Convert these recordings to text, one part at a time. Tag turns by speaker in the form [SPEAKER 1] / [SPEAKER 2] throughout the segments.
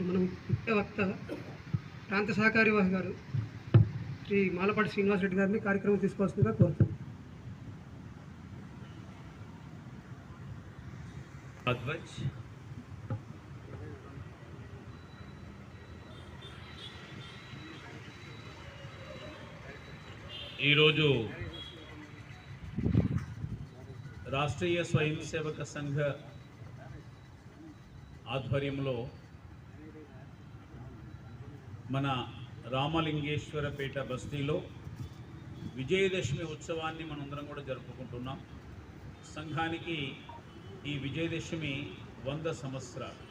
[SPEAKER 1] మనం ముఖ్య వక్త ప్రాంత సహకారి వాహి గారు శ్రీ మాలపాటి శ్రీనివాస్ రెడ్డి గారిని కార్యక్రమం తీసుకోవాల్సిందిగా కోరుతున్నాం.
[SPEAKER 2] ఈరోజు రాష్ట్రీయ స్వయం సేవక సంఘ ఆధ్వర్యంలో మన రామలింగేశ్వరపేట బస్తీలో విజయదశమి ఉత్సవాన్ని మనందరం కూడా జరుపుకుంటున్నాం. సంఘానికి ఈ విజయదశమి 100 సంవత్సరాలు.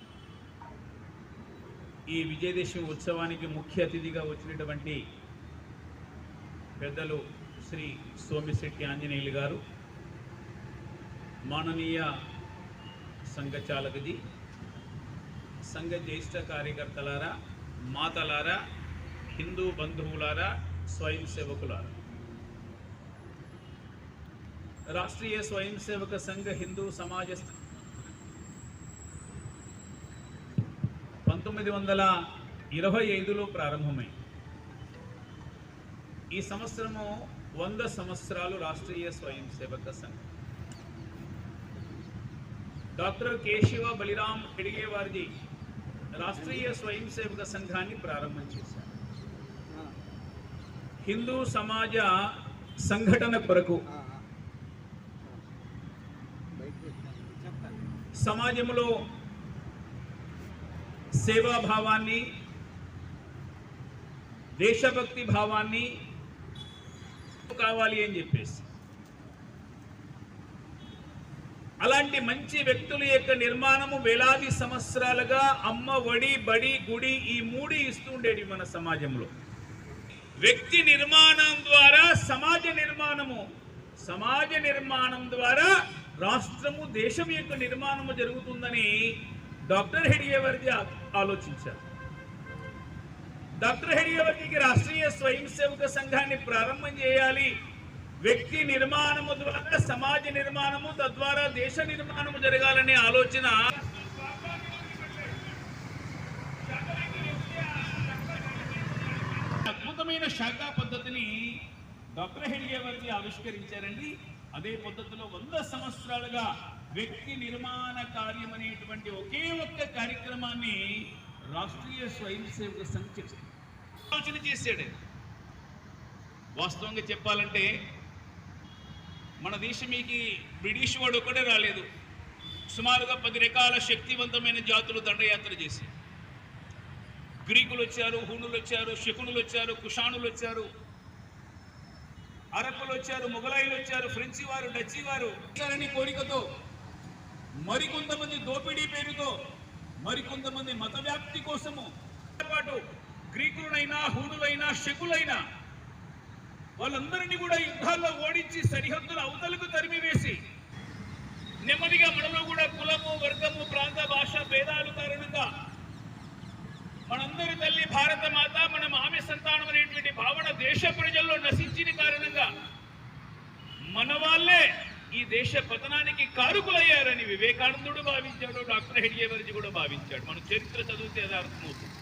[SPEAKER 2] ఈ విజయదశమి ఉత్సవానికి ముఖ్య అతిథిగా వచ్చినటువంటి పెద్దలు శ్రీ సోమిశెట్టి ఆంజనేయులు గారు, మాననీయ సంఘచాలకజీ, సంఘ జ్యేష్ఠ కార్యకర్తలారా, మాతలారా, హిందూ బంధువులారా, స్వయం సేవకులారా, రాష్ట్రీయ స్వయం సేవక సంఘ హిందూ సమాజ 1925లో ప్రారంభమై ఈ సంవత్సరము 100 సంవత్సరాలు రాష్ట్రీయ స్వయం సేవక సంఘం. డాక్టర్ కేశవ బలిరామ్ హెడిగేవార్జీ రాష్ట్రీయ స్వయం సేవక సంఘాన్ని ప్రారంభం చేశారు. హిందూ సమాజ సంఘటన కొరకు సమాజంలో సేవాభావాన్ని, దేశభక్తి భావాన్ని కావాలి అని చెప్పేసి అలాంటి మంచి వ్యక్తుల యొక్క నిర్మాణము వేలాది సంవత్సరాలుగా అమ్మ ఒడి బడి గుడి ఈ 3 ఇస్తుండేవి మన సమాజంలో. వ్యక్తి నిర్మాణం ద్వారా సమాజ నిర్మాణం ద్వారా రాష్ట్రము, దేశం యొక్క నిర్మాణము జరుగుతుందని డాక్టర్ హెడిగేవార్జీ ఆలోచించారు. డాక్టర్ హెడిగేవార్జీకి రాష్ట్రీయ స్వయం సేవక సంఘాన్ని ప్రారంభం చేయాలి, వ్యక్తి నిర్మాణము ద్వారా సమాజ నిర్మాణము, తద్వారా దేశ నిర్మాణము జరగాలనే ఆలోచన అద్భుతమైన శాఖా పద్ధతిని డాక్టర్ హెడిగేవార్జీ ఆవిష్కరించారండి. అదే పద్ధతిలో 100 సంవత్సరాలుగా వ్యక్తి నిర్మాణ కార్యం అనేటువంటి ఒకే ఒక్క కార్యక్రమాన్ని రాష్ట్రీయ స్వయం సేవక సంఘ ఆలోచన చేశాడు. వాస్తవంగా చెప్పాలంటే మన దేశమీకి బ్రిటిష్ వాడు ఒకటే రాలేదు. సుమారుగా 10 రకాల శక్తివంతమైన జాతులు దండయాత్ర చేసి, గ్రీకులు వచ్చారు, హూణులు వచ్చారు, శకునులు వచ్చారు, కుషాణులు వచ్చారు, అరబ్బులు వచ్చారు, మొఘలాయిలు వచ్చారు, ఫ్రెంచి వారు, డచ్చి వారు కోరికతో, మరికొంతమంది దోపిడీ పేరుతో, మరికొంతమంది మత వ్యాప్తి కోసము పాటు గ్రీకులైనా, హూణులైనా, శకులైనా వాళ్ళందరినీ కూడా యుద్ధాల్లో ఓడించి సరిహద్దుల అవతలకు తరిమివేసి నెమ్మదిగా మనలో కూడా కులము, వర్గము, ప్రాంత, భాష భేదాలు కారణంగా మనందరి తల్లి భారత మాత, మనం ఆమె సంతానం అనేటువంటి భావన దేశ ప్రజల్లో నశించిన కారణంగా మన వాళ్ళే ఈ దేశ పతనానికి కారుకులయ్యారని వివేకానందుడు భావించాడు, డాక్టర్ హెడిగేవార్జీ కూడా భావించాడు. మన చరిత్ర చదివితే అది అర్థమవుతుంది.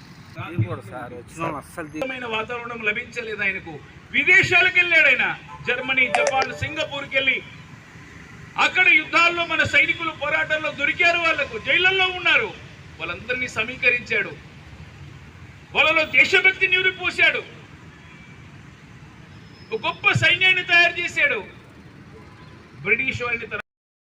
[SPEAKER 2] వాతావరణం లభించలేదు ఆయనకు. విదేశాలకు వెళ్ళాడు ఆయన, జర్మనీ, జపాన్, సింగపూర్కి వెళ్ళి అక్కడ యుద్ధాల్లో మన సైనికులు పోరాటంలో దొరికారు, వాళ్లకు జైళ్లలో ఉన్నారు, వాళ్ళందరినీ సమీకరించాడు, వాళ్ళలో దేశభక్తి నివరిపోశాడు, ఒక గొప్ప సైన్యాన్ని తయారు చేశాడు. బ్రిటిష్ వారిని